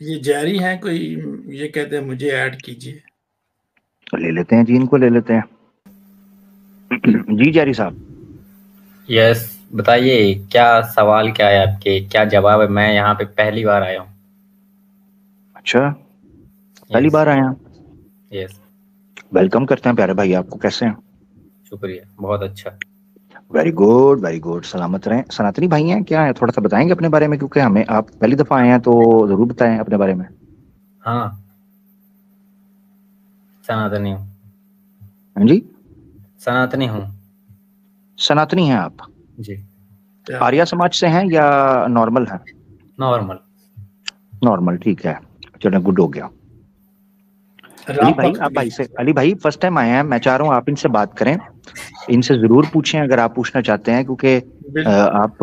ये जारी हैं कोई, ये कहते हैं मुझे ऐड कीजिए। तो ले लेते हैं जी, इनको ले लेते हैं। जी जारी साहब। यस, बताइए क्या सवाल क्या है आपके, क्या जवाब है? मैं यहाँ पे पहली बार आया हूँ। अच्छा, पहली बार आए हैं? यस। वेलकम करते हैं प्यारे भाई आपको, कैसे हैं? शुक्रिया, बहुत अच्छा। वेरी गुड वेरी गुड, सलामत रहें। सनातनी भाई हैं क्या है, थोड़ा सा बताएंगे अपने बारे में, क्योंकि हमें आप पहली दफा आए हैं तो जरूर बताएं अपने बारे में। हाँ, सनातनी हूँ। हाँ जी, सनातनी हूँ सनातनी हैं आप? जी। आर्या समाज से हैं या नॉर्मल हैं? नॉर्मल। नॉर्मल, ठीक है, चलो गुड हो गया। अली भाई, आप भाई से, अली भाई फर्स्ट टाइम आए हैं, मैं चाह रहा हूँ आप इनसे बात करें, इनसे जरूर पूछें अगर आप पूछना चाहते हैं, क्योंकि आप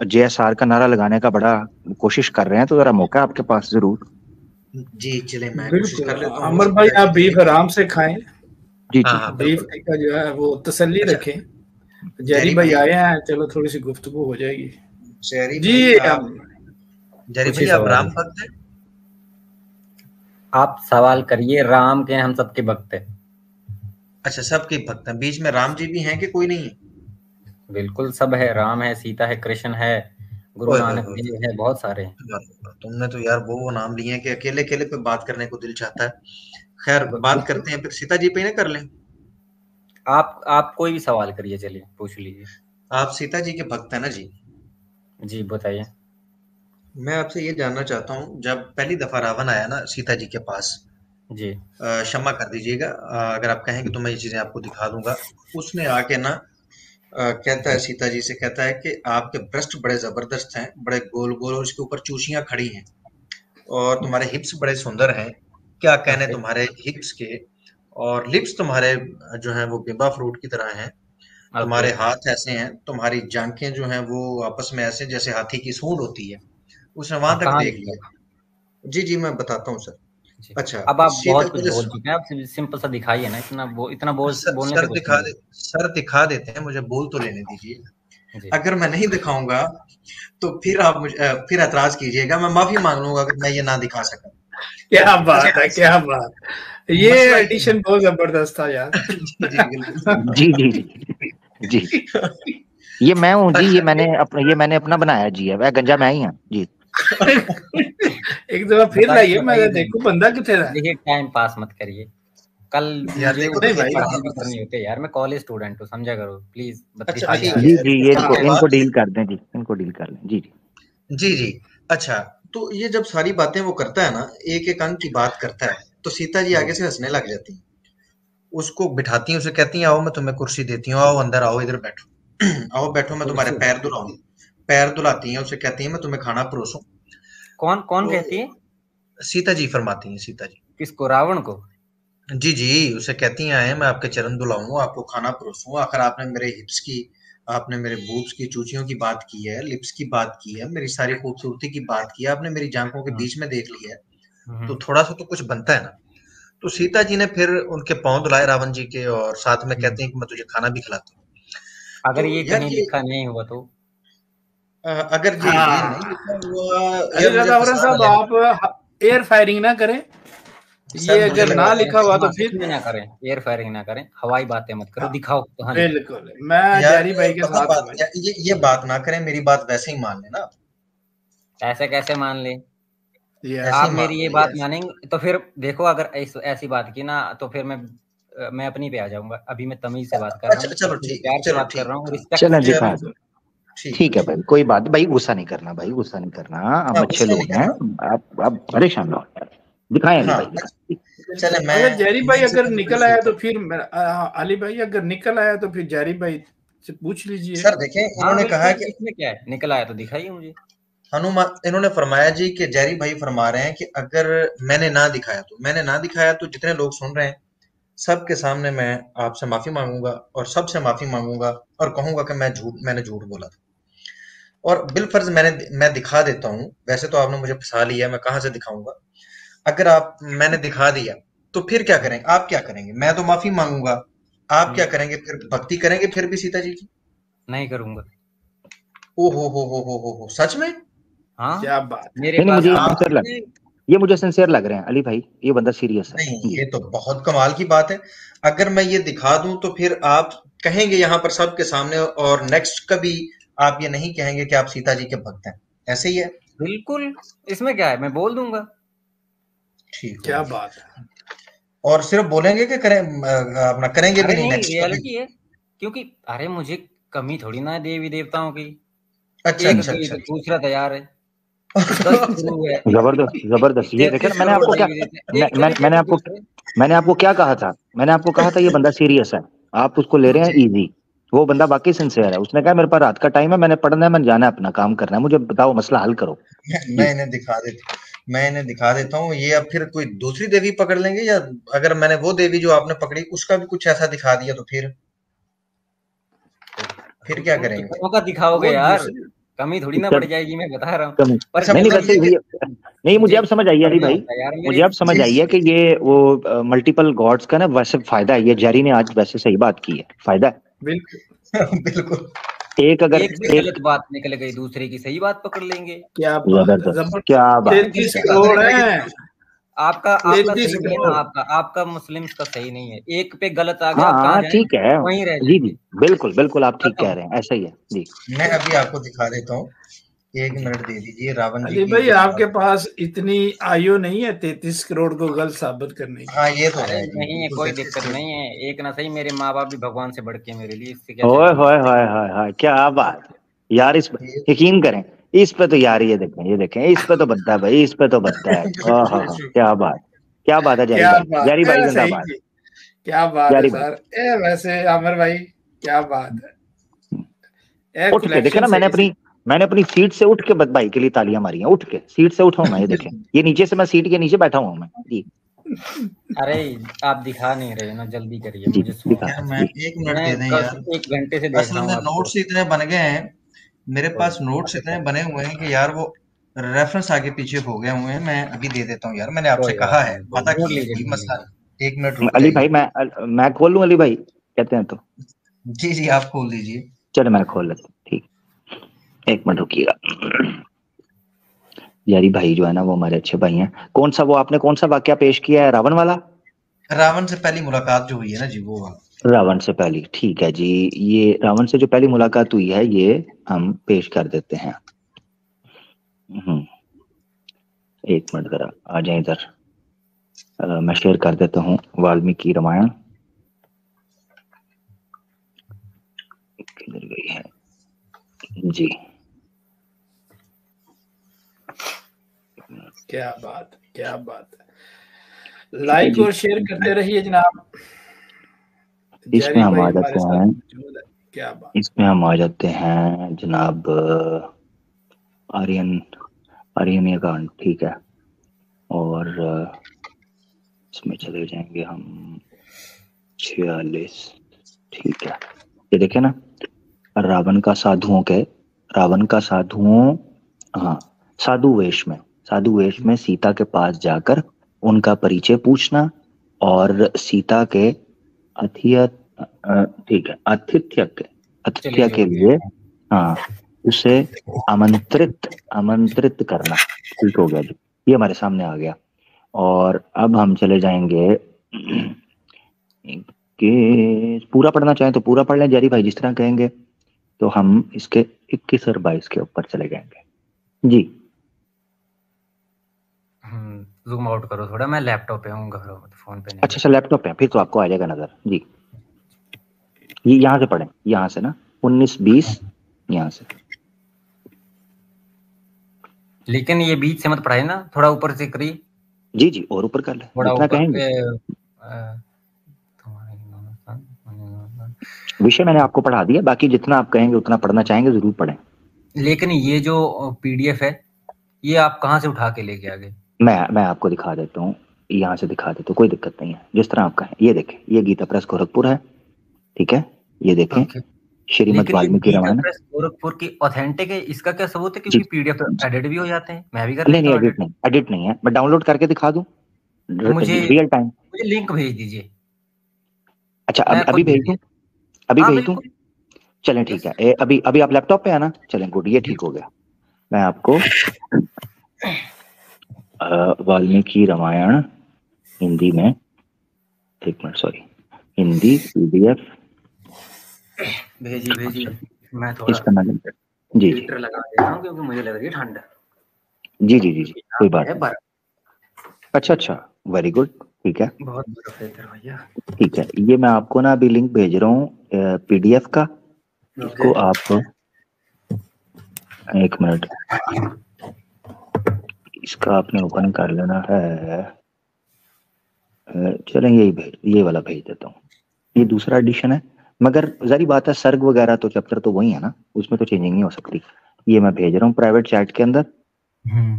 JSR का नारा लगाने का बड़ा कोशिश कर रहे हैं, तो जरा मौका है आपके पास जरूर। जी चले, मैं कोशिश कर लेता हूँ। अमर भाई आप बीफ आराम से खाएं। जी हाँ, जी, हाँ, बीफ का जो है वो तसल्ली अच्छा, रखें। जैरी भाई आए हैं, चलो थोड़ी सी गुफ्तगू हो जाएगी। जैरी जी भाई आप, जैरी पूछिए भाई आप सवाल। राम भक्त हैं? आप सवाल करिए, राम के हम सबके भक्त हैं। अच्छा, सबके भक्त हैं, बीच में राम जी भी हैं कि कोई नहीं है? बिल्कुल सब है, राम है, सीता है, कृष्ण है, गुरु ओए होए नानक होए, देव है, बहुत सारे हैं। तुमने तो यार वो नाम लिए हैं कि अकेले अकेले पे बात करने को दिल चाहता है। खैर, बात करते हैं फिर सीता जी पे ही ना कर लें। आप कोई भी सवाल करिए, चलिए पूछ लीजिए। आप सीता जी के भक्त हैं ना जी? जी बताइए। मैं आपसे ये जानना चाहता हूँ, जब पहली दफा रावण आया ना सीता जी के पास, जी। क्षमा कर दीजिएगा, अगर आप कहेंगे तो मैं ये चीजें आपको दिखा दूंगा। उसने आके ना कहता है सीता जी से, कहता है कि आपके ब्रेस्ट बड़े जबरदस्त हैं, बड़े गोल गोल, और उसके ऊपर चूसियां खड़ी हैं, और तुम्हारे हिप्स बड़े सुंदर हैं। क्या कहने तुम्हारे हिप्स के, और लिप्स तुम्हारे जो हैं वो गेंदा फ्रूट की तरह हैं। तुम्हारे हाथ ऐसे हैं, तुम्हारी जांघें जो हैं वो आपस में ऐसे जैसे हाथी की सूंड होती है। उसने वहां तक कहाँ देख लिखा लिया। जी जी, मैं बताता हूँ सर। जी। अच्छा, अब आप सीता बहुत कुछ मुझे बोल चुके हैं, आप सिंपल सा दिखाइए ना, इतना बोलने सर से कुछ नहीं होगा। सर दिखा देते हैं, मुझे बोल तो लेने दीजिए। जी। अगर मैं नहीं दिखाऊंगा तो फिर आप मुझे फिर ऐतराज कीजिएगा, मैं माफी मांग लूंगा अगर मैं ये ना दिखा सका। क्या बात अच्छा, है, क्या बात। ये मसला ये एडिशन बहुत जबरदस्त था यार। जी जी बिल्कुल। जी जी जी जी, ये मैं हूँ जी, ये मैंने अपना बनाया जी, है वह गंजा मैं ही हूँ जी। एक दफा फिर लाइए, मैं देखूं बंदा कितने रहा है। देखिए, टाइम पास मत करिए। कल यार मुझे देखो उठ तो के सही, पढ़ाई भी करनी जबरदस्त। होती है यार, मैं कॉलेज स्टूडेंट हूँ, समझा करो प्लीज। अच्छा, दिखाइए ठीक आगे। जी है, जी, ये इसके इनको बाद डील कर दें जी, इनको डील कर लें जी जी। जी जी। अच्छा, तो ये जब सारी बातें वो करता है ना, एक एक अंक की बात करता है, तो सीता जी आगे से हंसने लग जाती हैं। उसको बिठाती हैं, उसे कहती हैं आओ मैं तुम्हें कुर्सी देती हूँ, आओ अंदर आओ, इधर बैठो। आओ बैठो, मैं तुम्हारे पैर धुलाऊं। पैर धुलाती हैं, उसे कहती हैं मैं तुम्हें खाना परोसूं। कौन कौन तो कहती है? सीता जी फरमाती हैं, सीता जी। किसको, रावण को? जी जी, उसे कहती हैं आए मैं आपके चरण धुलाऊं, आपको खाना परोसूं, आखिर आपने मेरे हिप्स की, आपने मेरे बूब्स की, चूचियों की बात की है, लिप्स की बात की है, मेरी सारी खूबसूरती की बात की है, आपने मेरी जांघों के बीच में देख लिया है, तो थोड़ा सा तो कुछ बनता है ना। तो सीता जी ने फिर उनके पांव धुलाए रावण जी के, और साथ में कहते हैं कि मैं तुझे खाना भी खिलाती हूँ। अगर तो ये यार कहीं ये लिखा नहीं हुआ तो? अगर जी ये हाँ, नहीं लिखा हुआ, अली यार मुझे रजावरन फंसा ना साहब लेना। आप एयर फायरिंग ना करें। ये सर मुझे अगर लगा ना था लिखा हुआ तो कुछ फिर भी ना करें, एयर फायरिंग ना करें, हवाई बातें मत करो, हाँ, दिखाओ कहाँ लिखा। बिल्कुल मैं यार, जारी भाई के पता साथ हूँ बात भाई। ये बात ना करें, मेरी बात वैसे ही मान लेना। ऐसे कैसे मान ले? ऐसे आप ही मान मेरी ये लें बात यार। मानेंगे तो फिर देखो, अगर ऐसी बात की ना तो फिर मैं अपनी पे आ जाऊंगा। अभी मैं तमीज से बात कर रहा अच्छा, हूँ, चलो पूरे ठीक है, प्यार से चलो बात कर ठीक रहा हूँ, है, रिस्पेक्ट चलें से। दिखा, चलो ठीक है, ठीक है ठीक भाई, कोई बात नहीं भाई, गुस्सा नहीं करना भाई, गुस्सा नहीं करना, हम हाँ, अच्छे गुस्सा नहीं लोग हैं। करना। आप परेशान ना हो, दिखाएं अली हाँ, भाई, दिखाएं। चले मैं अगर जैरी भाई मेन अगर चीजों पे निकल पेश आया होता तो हूँ। फिर अली भाई अगर निकल आया तो फिर जैरी भाई से पूछ लीजिए। सर देखें, हाँ इन्होंने कहा बिल्कुल, कि इसमें क्या है, निकल आया तो दिखाइए मुझे। हनुमान, इन्होंने फरमाया जी कि जैरी भाई फरमा रहे हैं कि अगर मैंने ना दिखाया तो, मैंने ना दिखाया तो जितने लोग सुन रहे हैं सबके सामने मैं आपसे माफी मांगूंगा, और सबसे माफी मांगूंगा, और कहूंगा कि मैंने झूठ बोला था। और बिलफर्ज मैं दिखा देता हूँ, वैसे तो आपने मुझे फंसा लिया, मैं कहाँ से दिखाऊंगा। अगर आप मैंने दिखा दिया तो फिर क्या करेंगे, आप क्या करेंगे? मैं तो माफी मांगूंगा, आप क्या करेंगे? फिर भक्ति करेंगे फिर भी सीता जी की? नहीं करूंगा। ओ हो, सच में? हाँ, क्या बात है। मेरे नहीं नहीं, पास मुझे एक आप आंसर आंसर लग, है। ये मुझे सिंसियर लग रहे हैं अली भाई, ये बंदा सीरियस है। नहीं, ये तो बहुत कमाल की बात है। अगर मैं ये दिखा दूं तो फिर आप कहेंगे यहाँ पर सबके सामने, और नेक्स्ट कभी आप ये नहीं कहेंगे कि आप सीता जी के भक्त हैं। ऐसे ही है? बिल्कुल, इसमें क्या है, मैं बोल दूंगा। ठीक क्या है। बात है। और सिर्फ बोलेंगे कि करें, अपना करेंगे भी अरे नहीं नहीं, नेक्स्ट कभी? रियलिटी है, क्योंकि अरे मुझे कमी थोड़ी ना है देवी देवताओं की। अच्छा एक अच्छा गई अच्छा तो दूसरा तैयार है, 10 गुरु है, जबरदस्त जबरदस्त, ये देखे ना, 33 करोड़ देवी देवता, एक चले गए तो दूसरे। मैंने आपको क्या कहा था, मैंने आपको कहा था ये बंदा सीरियस है, आप उसको ले रहे हैं जी। इजी। वो बंदा वाकई सिंसियर है, उसने कहा मेरे पास रात का टाइम है, मैंने पढ़ना है, मैंने जाना है, अपना काम करना है, मुझे बताओ मसला हल करो। मैं इन्हें दिखा देता हूँ। ये अब फिर कोई दूसरी देवी पकड़ लेंगे, या अगर मैंने वो देवी जो आपने पकड़ी उसका भी कुछ ऐसा दिखा दिया तो फिर क्या तुम करेंगे? कितनों का दिखाओगे वो यार, दूसरी कमी थोड़ी ना इसका पड़ जाएगी, मैं बता रहा हूँ। कम पर अच्छा, नहीं नहीं, मतलब वैसे ये कि ये नहीं, मुझे मुझे अब समझ आई अली पढ़ना भाई, होता है यार मुझे मेरे। अब समझ जी आई जी है कि ये वो मल्टीपल गॉड्स का ना वैसे फायदा है, ये जेरी ने आज वैसे सही बात की है, फायदा है। बिल्कुल। बिल्कुल। एक अगर एक से एक गलत बात निकल गई, दूसरे की सही बात पकड़ लेंगे। क्या बात है, जबरदस्त, क्या जबरदस्त। बात है, तैतीस क्या करोड़ अरे हैं। आपका आपका 33 सही नहीं है ना, करोड़ आपका मुस्लिम्स का सही नहीं है। एक पे गलत आ गया, हाँ आप कहाँ हाँ ठीक जाएंगे, है, वहीं रह जी जी, जाएंगे, बिल्कुल बिल्कुल, आप ठीक कह खत्म। रहे हैं, ऐसा ही है जी। मैं अभी आपको दिखा देता हूँ, एक जी मिनट दे दीजिए। रावण जी अली की भाई, जो आपके पास इतनी आयु नहीं है 33 करोड़ को गलत साबित करने की। हाँ, ये तो अरे है जी, नहीं है, बिल्कुल कोई 33 दिक्कत करोड़। नहीं है। एक ना सही, मेरे माँ बाप भी भगवान से बढ़ के मेरे लिए, इससे क्या ओए चाहिए। होए होए होए होए, क्या बात है यार, इस ये यकीन करें, इस पे तो यार, ये देखें, इस पे तो बनता है भाई, इस पे तो बनता है। ओह क्या बात है क्या जारी बात भाई है, सही जिंदाबाद, जी। क्या बात है जारी भाई सर, ए वैसे आमिर भाई, क्या बात है। ए उठ के देखे कलेक्शन ना, सही से। मैंने अपनी सीट से उठ के भाई के लिए तालियां मारी हैं, उठ के सीट से उठा हूं मैं, ये देखें, ये नीचे से मैं सीट के नीचे बैठा हुआ हूं मैं जी। अरे आप दिखा नहीं रहे ना, जल्दी करिए, जी मुझे दिखा सोना यार, है। मैं जी। एक मिनट मैं दे दें कल यार। से 1 घंटे से देख असल रहा हूँ में आपको। नोट्स इतने बन गए हैं, मेरे कोई पास नोट्स इतने नहीं, बने हुए हैं कि यार वो रेफरेंस आगे पीछे हो गए हुए हैं। मैं अभी दे देता हूँ यार, मैंने आपसे कोई कहा बात है, नहीं, कोई वादा ढूंढ किया है, लीजिए, कोई ढूंढ मसला लीजिए। नहीं। एक मिनट रुक अली भाई जाइए। मैं खोल लूं अली भाई, कहते हैं तो? जी जी, आप खोल दीजिए। चलो मैं खोल लेता हूं, ठीक, एक मिनट रुकिएगा। यारी भाई जो है ना, वो हमारे अच्छे भाई हैं। कौन सा, वो आपने कौन सा वाकया पेश किया है, रावण वाला? रावण से पहली मुलाकात जो हुई है ना जी, वो वाला। रावण से पहली, ठीक है जी। ये रावण से जो पहली मुलाकात हुई है, ये हम पेश कर देते हैं। एक मिनट जरा आ जाए इधर, मैं शेयर कर देता हूँ वाल्मीकि रामायण, किधर गई है जी। क्या बात है, क्या बात है। लाइक और शेयर करते रहिए जनाब। इसमें जैरी हम भाई आ हमारे जाते साथ हैं, मौजूद है। क्या बात। इसमें हम आ जाते हैं जनाब, आर्यन आर्यन कांड, ठीक है। और इसमें चले जाएंगे हम 46, ठीक है। ये देखे ना, रावण का साधुओं, हाँ, साधु वेश में सीता के पास जाकर उनका परिचय पूछना, और सीता के अथिय ठीक है, आतिथ्य चलिए के जो भी है। लिए, हाँ, उसे आमंत्रित करना, ठीक हो गया जी, ये हमारे सामने आ गया। और अब हम चले जाएंगे कि पूरा पढ़ना चाहें तो पूरा पढ़ लें जरी भाई, जिस तरह कहेंगे। तो हम इसके 21 और 22 के ऊपर चले जाएंगे जी। जूम आउट करो थोड़ा, मैं लैपटॉप पे हूँ, घर फोन पे नहीं। अच्छा लैपटॉप पे, फिर तो आपको आ जाएगा नजर जी। ये यहाँ से पढ़ें, यहाँ से ना 19-20, यहाँ से। लेकिन ये बीच से मत पढ़ाई ना, थोड़ा ऊपर से करिए। जी जी, और ऊपर कर ले, थोड़ा जितना ऊपर कहेंगे। विषय मैंने आपको पढ़ा दिया, बाकी जितना आप कहेंगे उतना पढ़ना चाहेंगे जरूर पढ़ें। लेकिन ये जो पीडीएफ है, ये आप कहाँ से उठा के लेके आ गए? मैं आपको दिखा देता हूँ, यहाँ से दिखा देता हूँ, कोई दिक्कत नहीं है, जिस तरह आप कहें। ये देखें, ये गीता प्रेस गोरखपुर है, ठीक है। ये देखें, श्रीमद् लेकिन ये वाल्मीकि गीता रामायण प्रेस गोरखपुर की ऑथेंटिक है, इसका क्या सबूत है? जी। क्योंकि पीडीएफ एडिट भी हो जाते हैं, मैं भी कर नहीं लेता हूँ एडिट। एडिट नहीं है, मैं डाउनलोड करके दिखा दूं तो मुझे रियल टाइम। लिंक भेज दीजिए। अच्छा, मैं अभी खुद भेज दूं, अभी हाँ भेज दूं? बिल्कुल। चलें ठीक यस, है, अभी अभी आप लैपटॉप पे है ना, चलें गुड, ये ठीक हो गया। मैं आपको वाल्मीकि रामायण हिंदी में, एक मिनट सॉरी, हिंदी PDF भेजिए। मैं थोड़ा इसका नाम जी हीटर लगा देता हूँ क्योंकि मुझे लग रही है ठंड। जी कोई बात नहीं। अच्छा वेरी गुड, ठीक है, बहुत बर्फ है इधर भैया। ठीक है, ये मैं आपको ना अभी लिंक भेज रहा हूँ PDF का, इसको आप एक मिनट, इसका आपने ओपन कर लेना है। चलें ये वाला भेज देता हूँ, ये दूसरा एडिशन है, मगर जारी बात है सर्ग वगैरह तो चैप्टर तो वही है ना, उसमें तो चेंजिंग नहीं हो सकती। ये मैं भेज रहा हूँ प्राइवेट चैट के अंदर,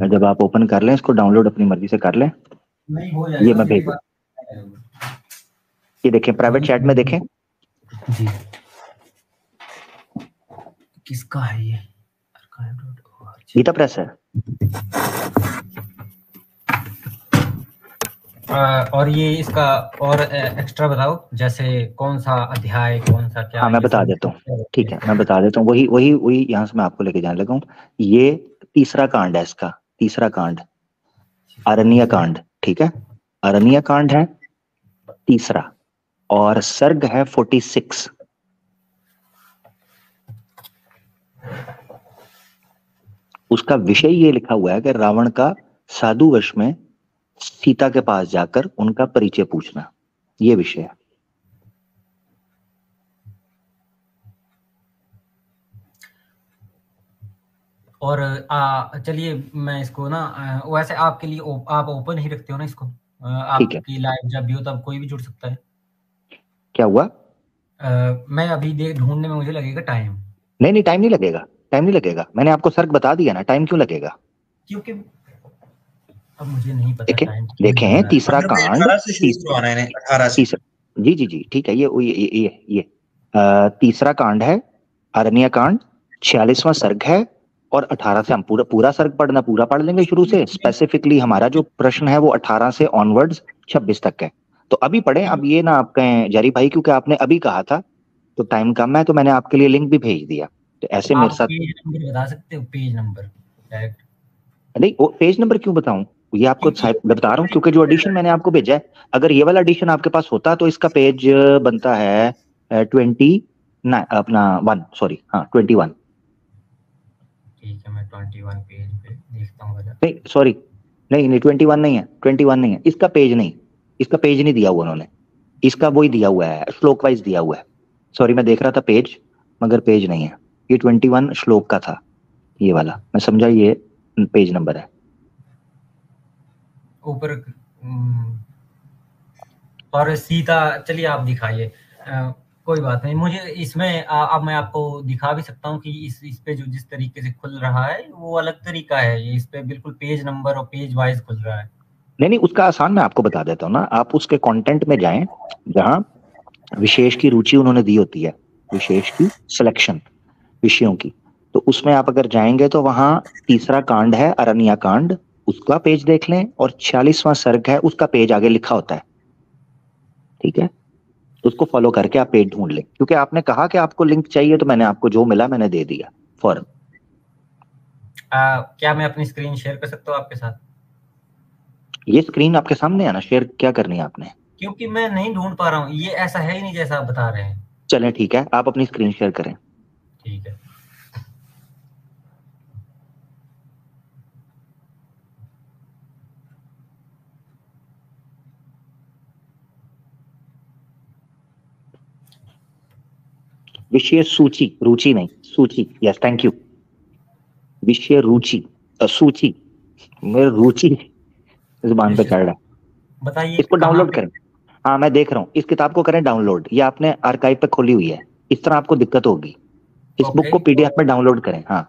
जब आप ओपन कर लें इसको, डाउनलोड अपनी मर्जी से कर लें। नहीं हो ये मैं भेज, ये देखें प्राइवेट चैट में देखें जी। किसका है ये? गीता प्रेस है। और ये इसका और एक्स्ट्रा बताओ, जैसे कौन सा अध्याय, कौन सा क्या? हाँ मैं बता देता हूँ, ठीक है मैं बता देता हूँ, वही यहाँ से मैं आपको लेके जाने लगा हूँ। ये तीसरा कांड है, इसका तीसरा कांड अरण्य कांड, ठीक है, अरण्य कांड है तीसरा, और सर्ग है 46। उसका विषय ये लिखा हुआ है कि रावण का साधु वेश में सीता के पास जाकर उनका परिचय पूछना, ये विषय है। और चलिए मैं इसको ना वैसे आपके लिए आप ओपन ही रखते हो ना इसको? आपकी लाइव जब भी हो तब कोई भी जुड़ सकता है। क्या हुआ? मैं अभी ढूंढने में मुझे लगेगा टाइम। नहीं टाइम नहीं लगेगा, टाइम नहीं लगेगा, मैंने आपको सर्ग बता दिया ना, टाइम क्यों लगेगा? क्योंकि अब मुझे नहीं पता टाइम। देखें तीसरा कांड, 18 से शुरू करवाना है, 18 से। जी ठीक है, ये तीसरा कांड है अरण्य कांड, 46वां सर्ग है, और 18 से हम पूरा सर्ग पढ़ना, पूरा पढ़ लेंगे शुरू से। स्पेसिफिकली हमारा जो प्रश्न है वो 18 से ऑनवर्ड्स 26 तक है, तो अभी पढ़े। अब ये ना आप कहें जारी भाई क्योंकि आपने अभी कहा था तो टाइम कम है, तो मैंने आपके लिए लिंक भी भेज दिया, तो ऐसे मेरे साथ पेज नंबर बता सकते हो? पेज नंबर डायरेक्ट नहीं, वो पेज नंबर क्यों बताऊं, ये आपको बता रहा हूँ क्योंकि जो एडिशन मैंने आपको भेजा है, अगर ये वाला एडिशन आपके पास होता तो इसका पेज बनता है 21। ठीक है, मैं 21 पेज पे देखता हूँ। नहीं सॉरी, नहीं 21 नहीं है, 21 नहीं है, इसका पेज नहीं दिया हुआ उन्होंने, इसका वही दिया हुआ है, श्लोक वाइज दिया हुआ है। सॉरी मैं देख रहा था पेज, मगर पेज नहीं है, ये 21 श्लोक का था ये वाला, मैं समझा ये पेज नंबर है ऊपर। और सीता, चलिए आप दिखाइए, कोई बात नहीं। मुझे इसमें अब मैं आपको दिखा भी सकता हूँ कि इस पे जो जिस तरीके से खुल रहा है वो अलग तरीका है, ये इस पे बिल्कुल पेज नंबर और पेज वाइज खुल रहा है। नहीं उसका आसान मैं आपको बता देता हूँ ना, आप उसके कंटेंट में जाएं जहां विशेष की रुचि उन्होंने दी होती है, विशेष की सिलेक्शन विषयों की, तो उसमें आप अगर जाएंगे तो वहां तीसरा कांड है अरण्य कांड, उसका पेज देख लें, और 46वां सर्ग है उसका पेज आगे लिखा होता है, ठीक है, उसको फॉलो करके आप पेज ढूंढ लें। क्योंकि आपने कहा कि आपको लिंक चाहिए, तो मैंने आपको जो मिला मैंने दे दिया फौरन। क्या मैं अपनी स्क्रीन शेयर कर सकता हूँ आपके साथ? ये स्क्रीन आपके सामने है ना, शेयर क्या करनी है आपने? क्योंकि मैं नहीं ढूंढ पा रहा हूँ, ये ऐसा है ही नहीं जैसा आप बता रहे हैं। चलें ठीक है, आप अपनी स्क्रीन शेयर करें। ठीक है, विषय सूची, रुचि नहीं सूची, यस थैंक यू। विषय रुचि सूची, मेरे रुचि जुबान पे चढ़ रहा है, बताइए इसको डाउनलोड करें। हाँ मैं देख रहा हूँ, इस किताब को करें डाउनलोड, ये आपने आर्काइव पे खोली हुई है, इस तरह आपको दिक्कत होगी, इस बुक को PDF में डाउनलोड करें। हाँ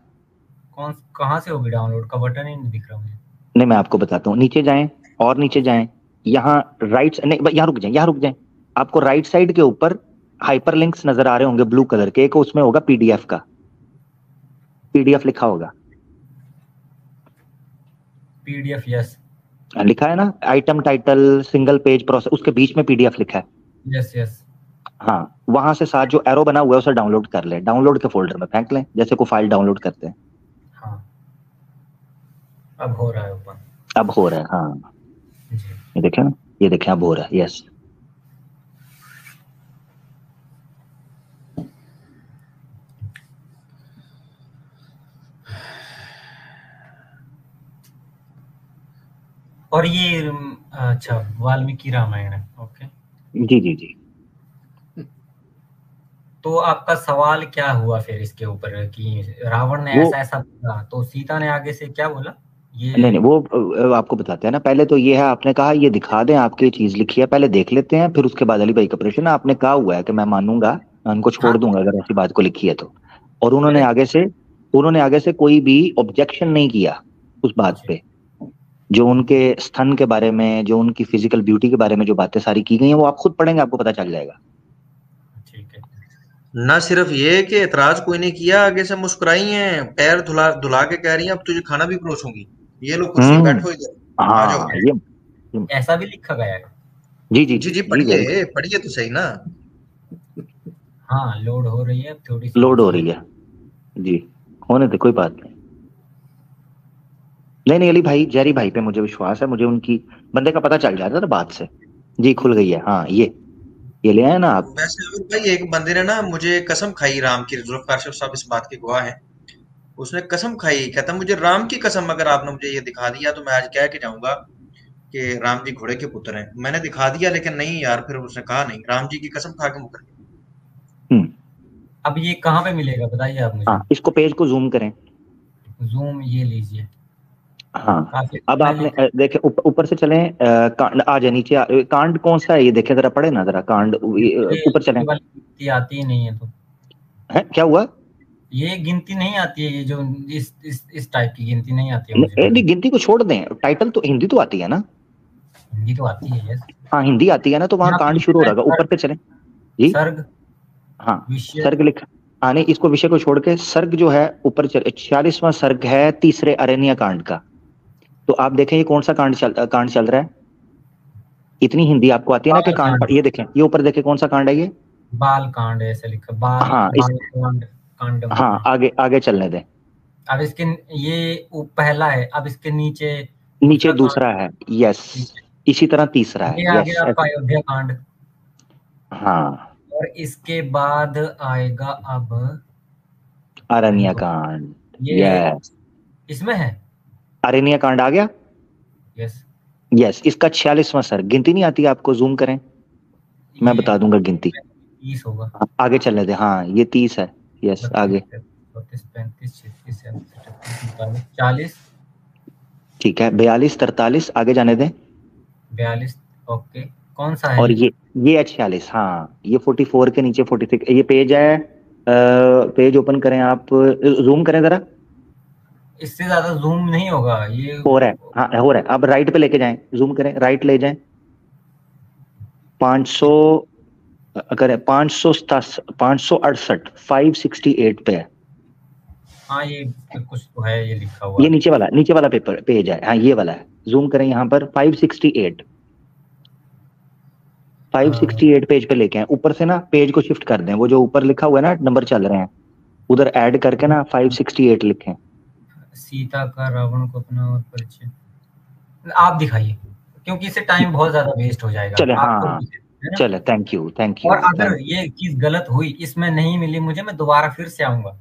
कहाँ से होगी डाउनलोड का? बटन ही नहीं दिख रहा मुझे। नहीं मैं आपको बताता हूँ, नीचे जाएं और नीचे जाएं, यहाँ राइट नहीं यहाँ रुक जाएं, आपको राइट साइड के ऊपर हाइपरलिंक्स नजर आ रहे होंगे ब्लू कलर के, एक उसमें होगा PDF का, PDF लिखा होगा, PDF यस लिखा है ना, item title single page process, उसके बीच में PDF लिखा है। यस हाँ वहां से साथ जो एरो बना हुआ है उसे डाउनलोड कर लें, डाउनलोड के फोल्डर में फेंक लें, जैसे कोई फाइल डाउनलोड करते हैं। हाँ अब हो रहा है ओपन। अब हो रहा है, हाँ जी। ये देखें ना, ये देखें अब हो रहा है, यस। और ये अच्छा वाल्मीकि रामायण है, ओके। जी जी जी। तो आपका सवाल क्या हुआ फिर इसके ऊपर कि रावण ने वो ऐसा ऐसा बोला, तो सीता ने आगे से क्या बोला? नहीं ये नहीं, वो आपको बताते हैं ना। पहले तो ये है, आपने कहा ये दिखा दें, आपकी चीज लिखी है, पहले देख लेते हैं, फिर उसके बाद अली भाई का प्रश्न है। आपने कहा हुआ है कि मैं मानूंगा, मैं उनको छोड़ हाँ, दूंगा अगर ऐसी बात को लिखी है तो। और मैंने उन्होंने आगे से कोई भी ऑब्जेक्शन नहीं किया उस बात जी, पे। जो उनके स्तन के बारे में, जो उनकी फिजिकल ब्यूटी के बारे में जो बातें सारी की गई हैं, वो आप खुद पढ़ेंगे, आपको पता चल जाएगा। ठीक है। ना सिर्फ ये कि एतराज कोई नहीं किया, आगे से मुस्कुराई हैं, पैर धुला धुला के कह रही हैं अब तुझे खाना भी परोसूंगी, ये लो कुर्सी पे हम्म। बैठो, इधर आ जाओ। हाँ ये ऐसा भी लिखा गया है? जी जी जी जी जी, जी, वेरी पढ़िए पढ़िए तो सही ना। हाँ, लोड हो रही है, थोड़ी सी लोड हो रुकिए। रही है जी, होने दे, कोई बात नहीं। नहीं नहीं अली भाई, जैरी भाई पे मुझे विश्वास है, मुझे उनकी बंदे का पता चल जाता था बात से। जी खुल गई है, हाँ ये ले आए ना आप। वैसे अमिर भाई, एक बंदे ने ना मुझे कसम खाई, राम की, जुल्फकार शेख साहब इस बात के गवाह हैं, उसने कसम खाई, कहता मुझे राम की कसम, अगर आपने मुझे ये दिखा दिया तो मैं आज कह के जाऊंगा कि राम जी घोड़े के पुत्र हैं। मैंने दिखा दिया लेकिन नहीं यार, फिर उसने कहा नहीं, राम जी की कसम खा के मुकर गया। हम्म। अब ये कहाँ पे मिलेगा बताइए आप मुझे। हाँ इसको पेज को जूम करें। जूम ये लीजिए, हाँ काफी अब मैं आपने लिख। देखे ऊपर से चलें, कांड आ जाए नीचे, कांड कौन सा है ये देखें जरा, पढ़े ना जरा कांड, ऊपर चलें। ये वाली गिनती आती ही नहीं है, तो है क्या हुआ? ये गिनती नहीं आती है, ये जो इस टाइप की गिनती नहीं आती है मुझे नहीं करनी। नहीं, गिनती को छोड़ दें, टाइटल तो हिंदी तो आती है ना। हिंदी तो आती है, यस। हाँ हिंदी आती है ना, तो वहां यहाँ पे कांड शुरू हो लिखा है रहा है, ऊपर पे चलें। जी सर्ग, हाँ, विषय। सर्ग लिखा। हाँ नहीं, इसको विषय को छोड़ के सर्ग जो है ऊपर चले, 46वां सर्ग है तीसरे अरण्य कांड का। तो आप देखें ये कौन सा कांड चल रहा है। इतनी हिंदी आपको आती है ना कि बाल कांड कांड, ये देखें, ये ऊपर देखें कौन सा कांड है ये। बाल कांड ऐसे लिखा, बाल हाँ बाल कांड, कांडम, हाँ, हाँ। आगे आगे चलने दें। अब इसके ये पहला है, अब इसके नीचे नीचे दूसरा कांड, दूसरा है, यस। नीचे इसी तरह तीसरा है, ये आ यस गया आपका ऐसे। अयोध्या कांड। हाँ, और इसके बाद आएगा अब अरण्य रुको, कांड, ये यस। इसमें है, अरण्य कांड आ गया, यस। यस। इसका 46वां सर्ग, गिनती नहीं आती आपको, जूम करें, मैं ये बता दूंगा गिनती। 30 होगा। हाँ, आगे चलने दे, हाँ ये 30 है, यस 32, आगे। 34, 35, 36, 37, 38, 39, 40, ठीक है, 42 43, आगे जाने दें। 42, ओके। कौन सा है और ये? ये है 46, हाँ ये 44 के नीचे 46 ये पेज है। पेज ओपन करें आप, जूम करें जरा। इससे ज्यादा जूम नहीं होगा ये। हो रहा है, हाँ हो रहा है। अब राइट पे लेके जाएं, जूम करें, राइट ले जाएं। 500, अगर 568, 568 पे है। हाँ, ये कुछ तो है, ये लिखा ये हुआ। नीचे वाला पेपर पेज है, हाँ ये वाला है। जूम करें यहाँ पर, 568, 568 पेज पे लेके आए। ऊपर से ना पेज को शिफ्ट कर दें, वो जो ऊपर लिखा हुआ है ना, नंबर चल रहे हैं, उधर ऐड करके ना 568 लिखें। सीता का रावण को अपना और परिचय आप दिखाइए, क्योंकि इससे टाइम बहुत ज्यादा वेस्ट हो जाएगा चले, हाँ आपको, हाँ, है ना। चले, थैंक यू थैंक और यू अगर थैंक। ये चीज गलत हुई, इसमें नहीं मिली मुझे, मैं दोबारा फिर से आऊंगा।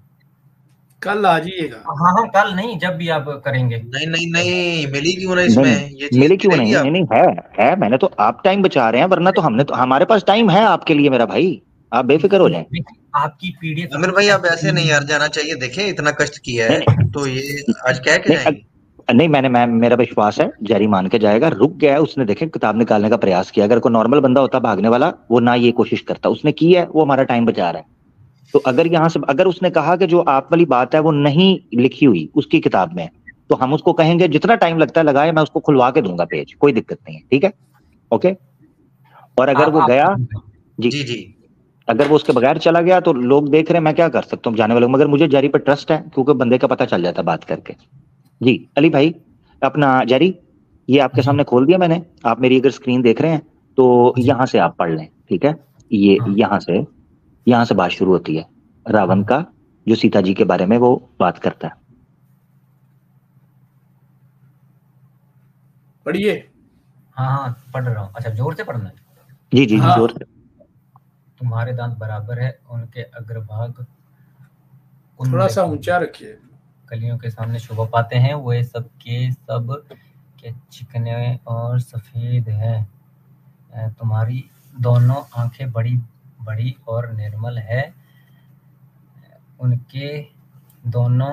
कल आ जाइएगा। हाँ हाँ, कल नहीं, जब भी आप करेंगे। नहीं नहीं नहीं, मिली क्यों ना नहीं इसमें, नहीं, ये चीज मिले क्यों मिलेगी नहीं, नहीं आपको। नहीं है, मैंने तो, आप टाइम बचा रहे हैं, वरना तो हमने तो, हमारे पास टाइम है आपके लिए मेरा भाई, आप बेफिक्र हो जाएं। देखिए, आपकी पीडीएफ आमिर इतनी भाई आप ऐसे नहीं यार अच्छी। जाना चाहिए, देखें इतना कष्ट किया नहीं है नहीं तो ये आज कह के नहीं, जाएंगे। नहीं मैं मेरा विश्वास है जारी मान के जाएगा। रुक गया है उसने, देखे किताब निकालने का प्रयास किया। अगर कोई नॉर्मल बंदा होता भागने वाला, वो ना ये कोशिश करता, उसने की है, वो हमारा टाइम बचा रहा है। तो अगर यहाँ से, अगर उसने कहा कि जो आप वाली बात है वो नहीं लिखी हुई उसकी किताब में, तो हम उसको कहेंगे जितना टाइम लगता है लगाए, मैं उसको खुलवा के दूंगा पेज, कोई दिक्कत नहीं है, ठीक है, ओके। और अगर वो आप गया, जी, जी जी। अगर वो उसके बगैर चला गया तो लोग देख रहे हैं, मैं क्या कर सकता हूँ जाने वाले, मगर मुझे जारी पर ट्रस्ट है, क्योंकि बंदे का पता चल जाता है बात करके। जी अली भाई, अपना जारी, ये आपके जी सामने खोल दिया मैंने, आप मेरी अगर स्क्रीन देख रहे हैं तो जी, यहाँ से आप पढ़ लें, ठीक है। ये हाँ यहाँ से बात शुरू होती है, रावण हाँ। का, जो सीता जी के बारे में वो बात करता है। पढ़िए। हाँ हाँ पढ़ रहा हूँ। अच्छा जोर से पढ़ना है। जी जी हाँ। जोर से। तुम्हारे दांत बराबर है, उनके अग्रभाग थोड़ा सा ऊंचा रखिए। कलियों के सामने शोभा पाते हैं, वे सब के चिकने और सफेद हैं। तुम्हारी दोनों आंखें बड़ी बड़ी और निर्मल है, उनके दोनों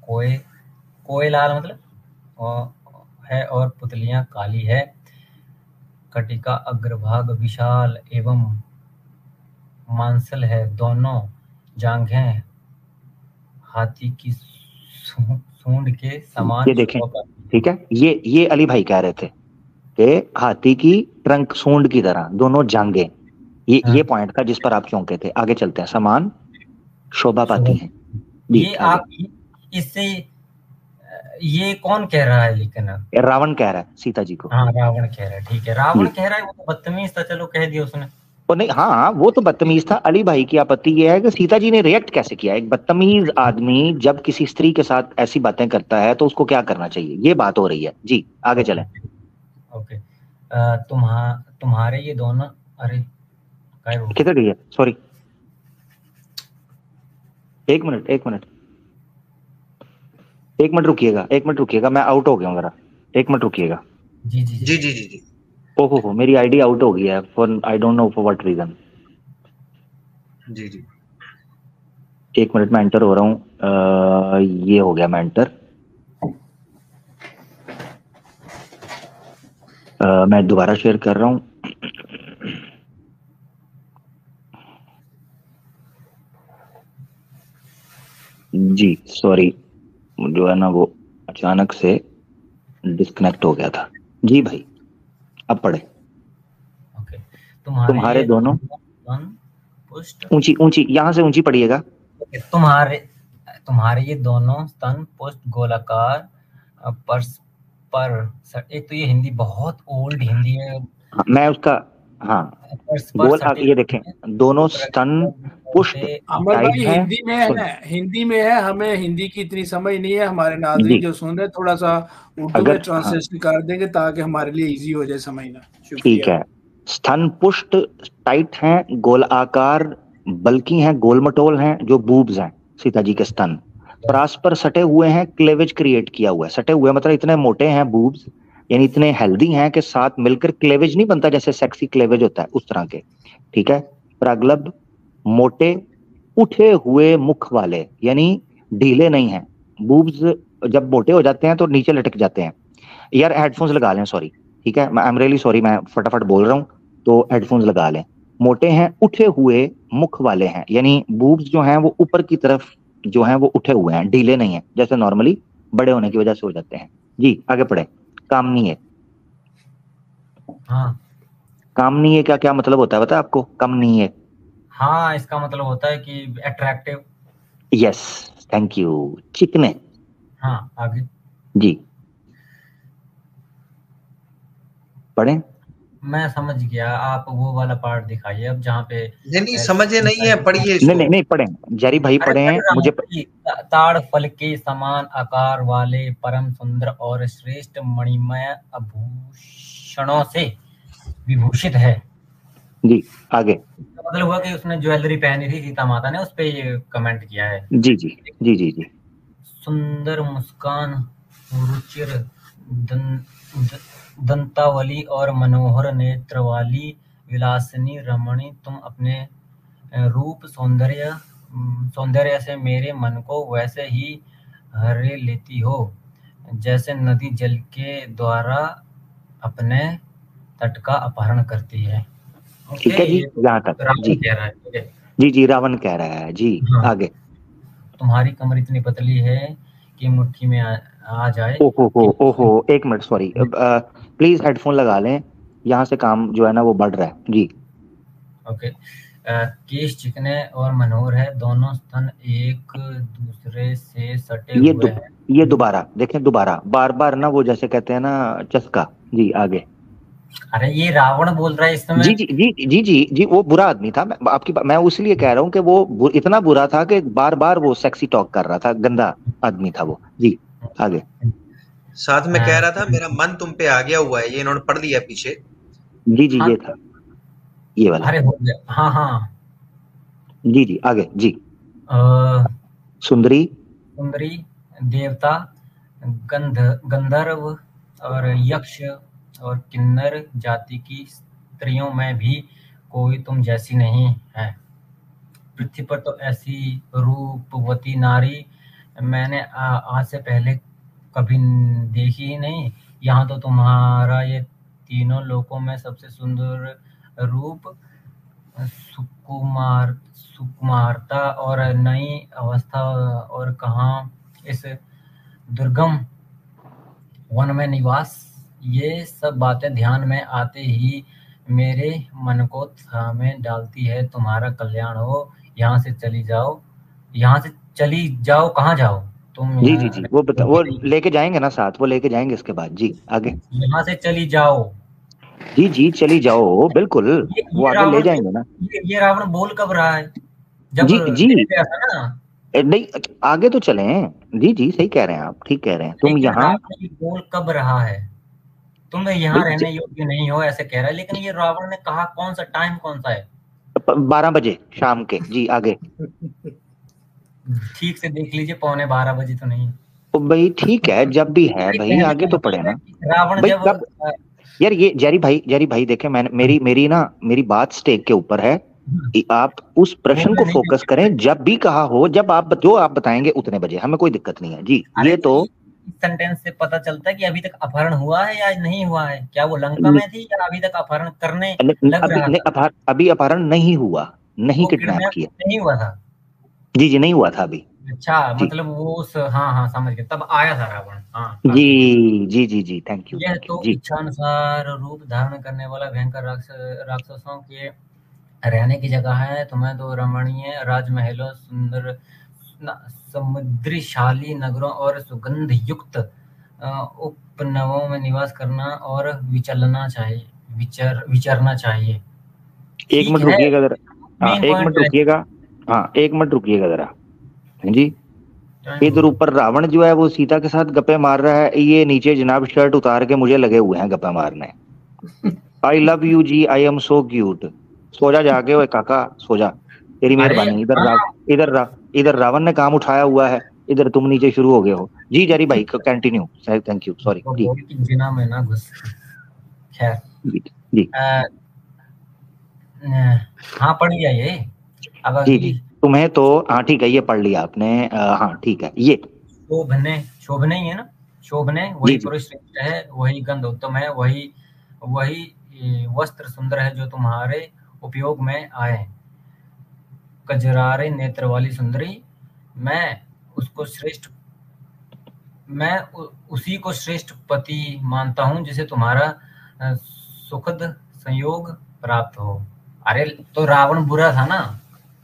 कोए लाल मतलब है और पुतलियां काली है। कटिका अग्रभाग विशाल एवं मांसल है, दोनों जांघें हाथी की सूंड के समान। ये देखें, ठीक है, ये अली भाई कह रहे थे कि हाथी की ट्रंक सूंड की तरह दोनों जांघें, ये पॉइंट था जिस पर आप चौंके थे। आगे चलते हैं। समान शोभा पाती हैं। ये आप इससे ये कौन कह रहा है? लेकिन रावण कह रहा है सीता जी को। हाँ रावण कह रहा है, ठीक है। रावण कह रहा है, वो तो बदतमीज था, चलो कह दिया उसने। वो नहीं, हाँ वो तो बदतमीज था। अली भाई की आपत्ति ये है कि सीता जी ने रिएक्ट कैसे किया। एक बदतमीज आदमी जब किसी स्त्री के साथ ऐसी बातें करता है तो उसको क्या करना चाहिए, ये बात हो रही है। जी आगे चलें। ओके। तुम्हारे ये दोनों, अरे किधर गई है? सॉरी, एक मिनट रुकिएगा, मैं आउट हो गया हूँ जरा, एक मिनट रुकिएगा। जी जी जी जी जी जी। ओहो मेरी आईडी आउट हो गई है for I don't know for what reason. जी जी, एक मिनट, मैं एंटर हो रहा हूँ। ये हो गया, मैं एंटर। मैं दोबारा शेयर कर रहा हूँ। जी सॉरी, जो है ना वो अचानक से डिस्कनेक्ट हो गया था। जी भाई अब पढ़े। ओके। तुम्हारे दोनों ऊंची यहाँ से ऊंची पढ़िएगा। तुम्हारे ये दोनों स्तन पुष्ट गोलाकार परस्पर। एक तो ये हिंदी बहुत ओल्ड हिंदी है। मैं उसका, हाँ गोल, ये देखें, दोनों स्तन पुष्ट अमर टाइट भाई है। हिंदी में है, हिंदी में है। हमें हिंदी की इतनी समझ नहीं है। हमारे नाज़रीन जो सुन रहे, थोड़ा सा उर्दू में ट्रांसलेशन कर देंगे ताकि हमारे लिए इजी हो जाए समझना। ठीक है। स्तन पुष्ट टाइट हैं, गोल आकार बल्कि हैं, गोल मटोल हैं, जो बूब्स हैं सीता जी के स्तन परस्पर सटे हुए हैं, क्लेवेज क्रिएट किया हुआ है। सटे हुए मतलब इतने मोटे हैं बूब्स, यानी इतने हेल्दी हैं कि साथ मिलकर क्लेवेज नहीं बनता जैसे सेक्सी क्लेवेज होता है उस तरह के। ठीक है। प्रगल्भ मोटे उठे हुए मुख वाले, यानी ढीले नहीं हैं। बूब्स जब मोटे हो जाते हैं तो नीचे लटक जाते हैं। यार हेडफोन्स लगा लें, सॉरी, ठीक है, आई एम रियली सॉरी, मैं फटाफट बोल रहा हूँ तो हेडफोन्स लगा लें। मोटे हैं, उठे हुए मुख वाले हैं, यानी बूब्स जो हैं वो ऊपर की तरफ जो हैं वो उठे हुए हैं, ढीले नहीं है जैसे नॉर्मली बड़े होने की वजह से हो जाते हैं। जी आगे पढ़े। कामनी है। हाँ कामनी है, क्या क्या मतलब होता है पता है आपको? कामनी है, हाँ इसका मतलब होता है कि अट्रैक्टिव। Yes thank you. चिकने। हाँ आगे जी पढ़ें। मैं समझ गया, आप वो वाला पार्ट दिखाइए अब जहाँ पे नहीं समझे नहीं है, पढ़िए इसको। नहीं पढ़ें, जरी भाई पढ़े मुझे। ताड़ फल के समान आकार वाले परम सुंदर और श्रेष्ठ मणिमय आभूषणों से विभूषित है। जी आगे। मतलब हुआ कि उसने ज्वेलरी पहनी थी सीता माता ने, उस पे ये कमेंट किया है। जी जी जी जी जी। सुंदर मुस्कान, रुचिर दंतावली और मनोहर नेत्र वाली विलासिनी रमणी, तुम अपने रूप सौंदर्य से मेरे मन को वैसे ही हरे लेती हो जैसे नदी जल के द्वारा अपने तट का अपहरण करती है। ठीक है जी, यहाँ तक जी कह रहा है। जी जी रावण कह रहा है जी। हाँ। आगे। तुम्हारी कमर इतनी पतली है कि मुट्ठी में आ जाए। ओहो एक मिनट, सॉरी, प्लीज हेडफोन लगा लें, यहाँ से काम जो है ना वो बढ़ रहा है जी। ओके। केश चिकने और मनोहर है, दोनों स्तन एक दूसरे से सटे हुए हैं। ये दोबारा देखें, दोबारा बार बार ना वो जैसे कहते हैं ना चस्का। जी आगे। अरे ये रावण बोल रहा है इस समय। जी जी जी जी जी जी वो बुरा आदमी था। मैं उसलिए कह रहा हूँ कि वो इतना बुरा था कि बार बार वो सेक्सी टॉक कर रहा था, गंदा आदमी था वो। जी आगे। साथ में कह रहा था मेरा मन तुम पे आ गया हुआ है, ये इन्होंने पढ़ दिया पीछे। जी जी, ये था, ये वाला। अरे हो गया, हाँ हाँ जी जी, आगे जी। सुंदरी, सुंदरी, देवता, गंधर्व और यक्ष और किन्नर जाति की स्त्रियों में भी कोई तुम जैसी नहीं है। पृथ्वी पर तो ऐसी रूपवती नारी मैंने आज से पहले कभी देखी ही नहीं। यहाँ तो तुम्हारा ये तीनों लोकों में सबसे सुंदर रूप, सुकुमारता और नई अवस्था, और कहाँ इस दुर्गम वन में निवास। ये सब बातें ध्यान में आते ही मेरे मन को थामे डालती है। तुम्हारा कल्याण हो, यहाँ से चली जाओ। यहाँ से चली जाओ, कहाँ जाओ तुम? जी जी जी, वो लेके जाएंगे ना साथ, वो लेके जाएंगे इसके बाद। जी आगे। यहाँ से चली जाओ। जी जी, चली जाओ, बिल्कुल, वो आगे ले जाएंगे ना। ये रावण बोल कब रहा है? जब जी जी, गया था ना। नहीं, आगे तो चले। जी जी, सही कह रहे हैं आप, ठीक कह रहे हैं। तुम यहाँ बोल कब रहा है? तुम यहाँ रहने योग्य नहीं हो, ऐसे कह रहा है। लेकिन ये रावण ने कहा कौन सा टाइम, कौन सा है? 12 बजे शाम के। जी आगे। ठीक से देख लीजिए, 11:15 बजे तो नहीं। तो भाई ठीक है, जब भी है भाई, आगे तो पड़े ना। रावण भाई जब कब यार, ये जेरी भाई देखे, मैंने मेरी बात स्टेक के ऊपर है। आप उस प्रश्न को फोकस करें। जब भी कहा हो, जब आप जो आप बताएंगे उतने बजे, हमें कोई दिक्कत नहीं है जी। ये तो सेंटेंस से पता चलता है कि अभी तक अपहरण हुआ है या नहीं हुआ है। क्या वो लंका में थी या अभी तक अपहरण करने लग रहा था? अभी अपहरण नहीं हुआ, नहीं किडनैप किया, नहीं हुआ था। जी जी, नहीं हुआ था अभी। अच्छा, मतलब वो उस, हाँ समझ गया, तब आया था रावण। हाँ जी जी जी जी, थैंक यू। यह तो इच्छानुसार रूप धारण करने वाला भयंकर राक्षसों के रहने की जगह है। तुम्हें तो रमणीय राजमहलों, सुंदर समुद्रीशाली नगरों और सुगंध युक्त उपनवों में निवास करना और विचरना चाहिए। एक मिनट रुकिएगा जरा। हाँ, एक मिनट रुकिएगा। हाँ, एक मिनट रुकिएगा जरा। जी, इधर ऊपर रावण जो है वो सीता के साथ गप्पे मार रहा है, ये नीचे जनाब शर्ट उतार के मुझे लगे हुए हैं गप्पे मारने। आई लव यू जी, आई एम सो क्यूट। सो जा जाके, ओए काका सो जा, तेरी मेहरबानी। इधर रावण ने काम उठाया हुआ है, इधर तुम नीचे शुरू हो गए हो। जी जेरी भाई कंटिन्यू, थैंक यू, सॉरी जी। जिना में ना घुस। खैर जी, हाँ पढ़ लिया ये। अब जी जी, तुम्हें तो हाँ ठीक है, ये पढ़ लिया आपने। हाँ ठीक है। ये शोभने ही है ना, शोभने वही पुरुष श्रेष्ठ है, वही गंध उत्तम है, वही वस्त्र सुंदर है जो तुम्हारे उपयोग में आए। कजरारे नेत्र वाली सुंदरी, मैं उसी को श्रेष्ठ पति मानता हूँ जिसे तुम्हारा सुखद संयोग प्राप्त हो। अरे तो रावण बुरा था ना।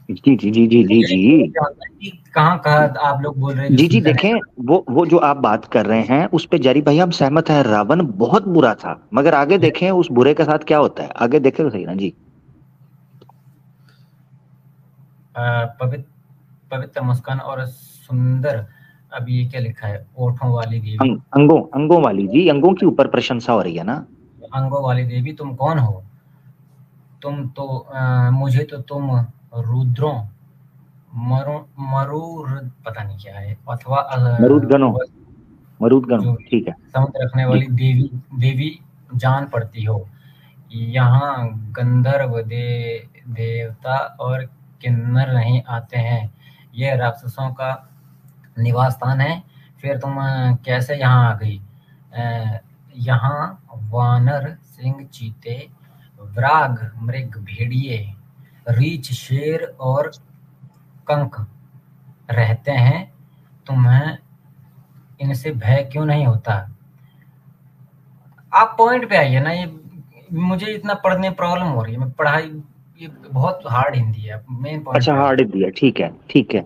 जी जी जी जी जी जी, कहाँ आप लोग बोल रहे हैं? जी जी, देखें वो जो आप बात कर रहे हैं उस पे जेरी भाई हम सहमत हैं, रावण बहुत बुरा था। मगर आगे देखें उस बुरे के साथ क्या होता है, आगे देखें तो सही ना जी। पवित्र मुस्कान और सुंदर, अब ये क्या लिखा है? ओठों वाली देवी, अंगों वाली जी, अंगों के ऊपर प्रशंसा हो रही है ना। अंगों वाली देवी, तुम कौन हो? तुम तो मुझे तो तुम रुद्रों मरूर पता नहीं क्या है, अथवा मरुदगणों, ठीक है, समुद्र रखने वाली देवी जान पड़ती हो। यहाँ गंधर्व देवता और किन्नर नहीं आते हैं, यह राक्षसों का निवास स्थान है। फिर तुम कैसे यहाँ आ गई? यहाँ वानर, सिंह, चीते, व्राघ, मृग, भेड़िए, रीछ, शेर और कंक रहते हैं। तुम्हें इनसे भय क्यों नहीं होता? आप पॉइंट पे आइए ना। ये मुझे इतना पढ़ने प्रॉब्लम हो रही है, मैं पढ़ाई, ये बहुत हार्ड हिंदी है। Main point. अच्छा, हार्ड हिंदी है, ठीक है ठीक है।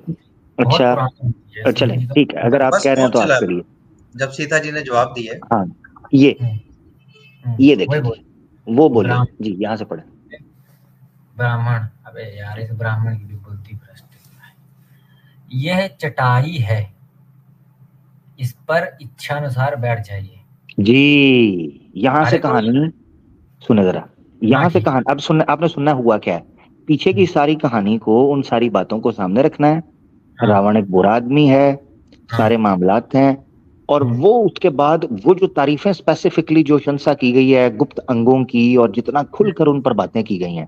अच्छा चले, ठीक है, अगर आप कह रहे हैं तो आप करिए। जब सीता जी ने जवाब दिया, हाँ, ये देखिए, वो बोले जी, यहाँ से पढ़े। ब्राह्मण, अबे यार इस ब्राह्मण की भी बुद्धि भ्रष्ट है। यह चटाई है, इस पर इच्छानुसार बैठ जाइए। जी, यहाँ से कहानी सुने जरा, यहाँ से ठीक। कहानी अब सुनना, आपने सुनना हुआ क्या है, पीछे की सारी कहानी को, उन सारी बातों को सामने रखना है। रावण एक बुरा आदमी है, सारे मामलात हैं, और वो उसके बाद वो जो तारीफें स्पेसिफिकली जो प्रशंसा की गई है गुप्त अंगों की, और जितना खुलकर उन पर बातें की गई हैं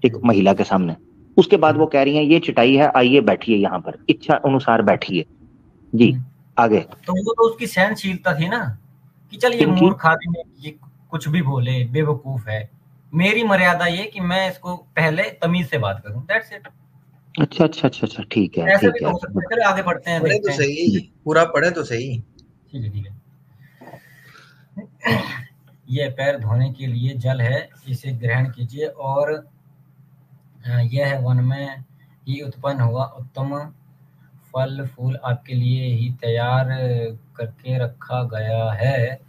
एक महिला के सामने, उसके बाद वो कह रही हैं ये चटाई है, आइए बैठिए यहाँ पर, इच्छा अनुसार बैठिए। जी आगे। तो वो तो उसकी सहनशीलता थी ना, कि चल ये क्योंकि मूर्ख आदमी, ये कुछ भी बोले, बेवकूफ है, मेरी मर्यादा ये कि मैं इसको पहले तमीज से बात करूं, दैट्स इट। अच्छा अच्छा अच्छा अच्छा, ठीक है ऐसा भी ठीक तो है। हो सकता है। चलो आगे बढ़ते हैं, पढ़े देखते तो हैं। सही, पूरा पढ़े तो सही। ठीक है ठीक है। यह पैर धोने के लिए जल है, इसे ग्रहण कीजिए, और यह वन में ही उत्पन्न हुआ उत्तम फल फूल आपके लिए ही तैयार करके रखा गया है।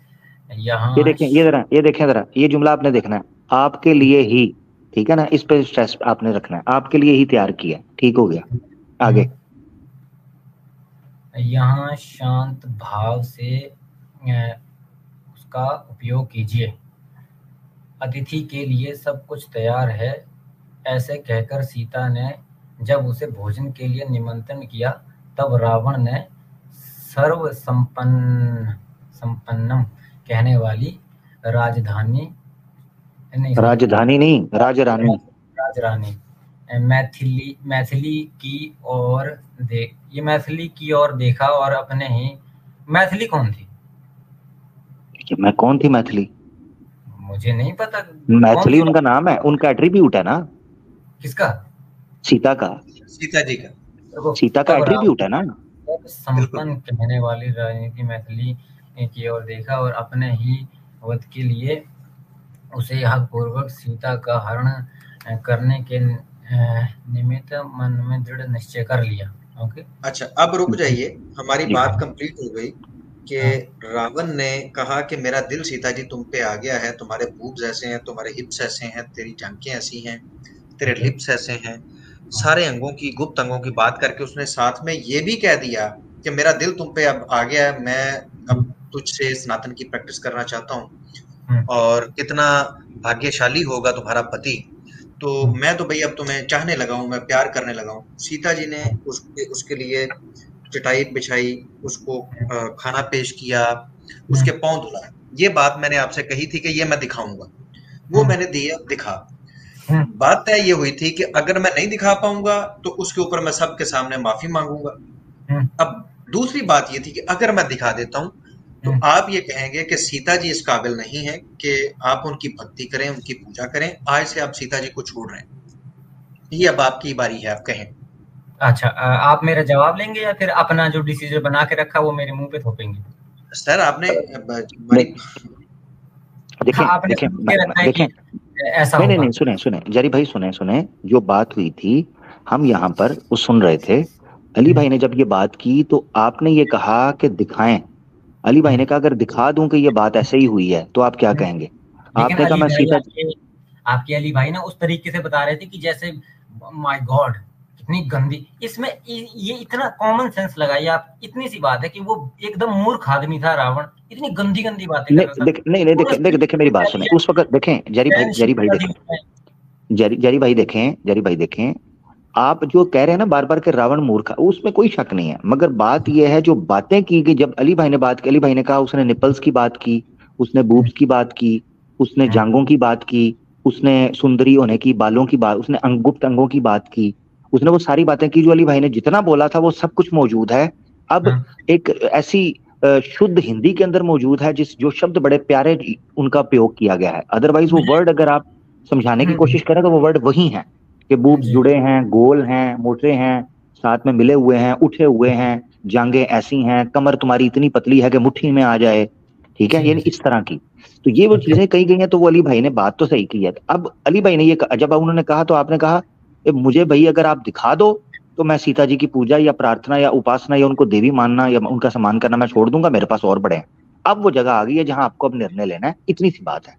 यहाँ ये देखें, ये जरा, ये देखें जरा, ये जुमला आपने देखना है, आपके लिए ही, ठीक है ना, इस पे स्ट्रेस आपने रखना है, आपके लिए ही तैयार किया, ठीक हो गया। आगे। यहाँ शांत भाव से उसका उपयोग कीजिए, अतिथि के लिए सब कुछ तैयार है। ऐसे कहकर सीता ने जब उसे भोजन के लिए निमंत्रण किया, तब रावण ने सर्व संपन्नम कहने वाली राजधानी राजधानी नहीं, राजरानी, राजरानी मैथिली की ओर ये मैथिली की ओर देखा, और अपने ही मैथिली कौन थी? मैं कौन थी मैथिली? मुझे नहीं पता। मैथिली उनका नाम है, उनका एट्रीब्यूट है ना। किसका? सीता का। सीता जी का। सीता का एट्रीब्यूट है ना। संपन्न कहने वाली राजनीति मैथिली की ओर देखा, और अपने ही वध के लिए उसे हक पूर्वक सीता का हरण करने के निमित्त मन में दृढ़ निश्चय कर लिया। ओके, अच्छा अब रुक जाइए, हमारी बात कंप्लीट हो गई कि रावण ने कहा कि मेरा दिल सीता जी तुम पे आ गया है, तुम्हारे बूब्स ऐसे हैं, तुम्हारे हिप्स ऐसे हैं, तेरी जांघें ऐसी हैं, तेरे लिप्स ऐसे हैं, सारे अंगों की, गुप्त अंगों की बात करके उसने साथ में ये भी कह दिया कि मेरा दिल तुम पे अब आ गया है, मैं अब तुझसे स्नातन की प्रैक्टिस करना चाहता हूँ, और कितना भाग्यशाली होगा तुम्हारा पति, तो मैं तो भाई अब तुम्हें चाहने लगा हूँ, मैं प्यार करने लगा हूँ। सीता जी ने उसके लिए चटाई बिछाई, उसको खाना पेश किया, उसके पांव धुलाए। ये बात मैंने आपसे कही थी कि ये मैं दिखाऊंगा, वो मैंने दिखा। बात तय ये हुई थी कि अगर मैं नहीं दिखा पाऊंगा तो उसके ऊपर मैं सबके सामने माफी मांगूंगा। अब दूसरी बात ये थी कि अगर मैं दिखा देता हूं तो आप ये कहेंगे कि सीता जी इस काबिल नहीं है कि आप उनकी भक्ति करें, उनकी पूजा करें, आज से आप सीता जी को छोड़ रहे हैं। ये अब आपकी बारी है, आप कहें। अच्छा, आप मेरा जवाब लेंगे या फिर अपना जो डिसीजन बना के रखा वो मेरे मुंह पे थोपेंगे? सर आपने देखें ऐसा नहीं, सुने जरी भाई, सुने जो बात हुई थी, हम यहाँ पर वो सुन रहे थे। अली भाई ने जब ये बात की तो आपने ये कहा कि दिखाएं। अली भाई ने कहा अगर दिखा दूं कि ये बात ऐसे ही हुई है तो आप क्या कहेंगे? आपने कहा मैं सीता। आपके अली भाई ना उस तरीके से बता रहे थे कि जैसे माय गॉड कितनी गंदी, इसमें ये इतना कॉमन सेंस लगाइए आप, इतनी सी बात है कि वो एकदम मूर्ख आदमी था रावण, इतनी गंदी गंदी बातें कर रहा था। नहीं देखें मेरी बात सुने, उस वक्त देखें जरी भाई देखें, आप जो कह रहे हैं ना बार बार के रावण मूर्ख, उसमें कोई शक नहीं है, मगर बात यह है जो बातें की गई, जब अली भाई ने बात की, अली भाई ने कहा उसने निपल्स की बात की, उसने बूब्स की बात की, उसने जांघों की बात की, उसने सुंदरी होने की, बालों की बात, उसने गुप्त अंगों की बात की, उसने वो सारी बातें की। जो अली भाई ने जितना बोला था वो सब कुछ मौजूद है। अब एक ऐसी शुद्ध हिंदी के अंदर मौजूद है जो शब्द बड़े प्यारे उनका प्रयोग किया गया है, अदरवाइज वो वर्ड अगर आप समझाने की कोशिश करें तो वो वर्ड वही है कि बूब्स जुड़े हैं, गोल हैं, मोटे हैं, साथ में मिले हुए हैं, उठे हुए हैं, जांघें ऐसी हैं, कमर तुम्हारी इतनी पतली है कि मुट्ठी में आ जाए, ठीक है, यानी इस तरह की। तो ये वो चीजें कही गई हैं, तो वो अली भाई ने बात तो सही की है। अब अली भाई ने ये जब उन्होंने कहा तो आपने कहा मुझे भाई अगर आप दिखा दो तो मैं सीता जी की पूजा या प्रार्थना या उपासना या उनको देवी मानना या उनका सम्मान करना मैं छोड़ दूंगा, मेरे पास और बड़े हैं। अब वो जगह आ गई है जहां आपको अब निर्णय लेना है, इतनी सी बात है।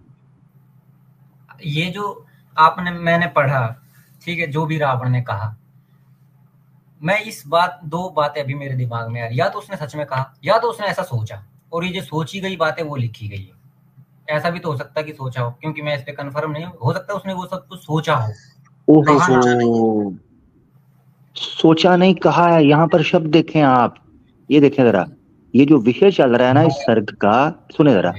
ये जो मैंने पढ़ा, ठीक है, जो भी रावण ने कहा, मैं इस दो बातें अभी मेरे दिमाग में आ रही, या तो उसने सच में कहा या तो उसने ऐसा सोचा, और ये जो सोची गई बात है वो लिखी गई है। ऐसा भी तो हो सकता है कि सोचा हो, क्योंकि मैं इस पे कंफर्म नहीं हो सकता उसने वो सब कुछ सोचा हो। ओहो, सोचा नहीं कहा है, यहाँ पर शब्द देखें आप, ये देखें जरा, ये जो विषय चल रहा है ना इस सर्ग का, सुने जरा,